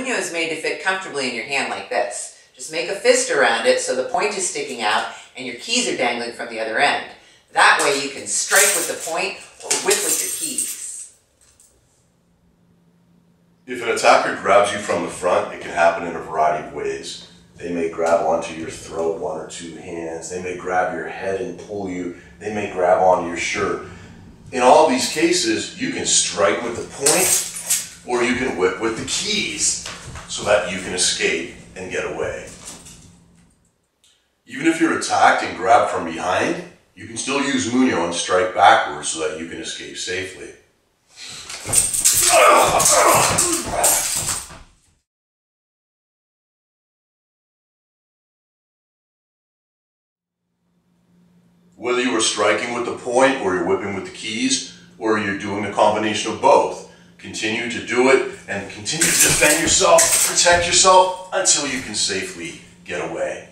MUNIO is made to fit comfortably in your hand like this. Just make a fist around it so the point is sticking out and your keys are dangling from the other end. That way you can strike with the point or whip with your keys. If an attacker grabs you from the front, it can happen in a variety of ways. They may grab onto your throat, one or two hands. They may grab your head and pull you. They may grab onto your shirt. In all these cases, you can strike with the point or you can whip with the keys so that you can escape and get away. Even if you're attacked and grabbed from behind, you can still use MUNIO and strike backwards so that you can escape safely. Whether you are striking with the point or you're whipping with the keys or you're doing a combination of both, continue to do it and continue to defend yourself, protect yourself until you can safely get away.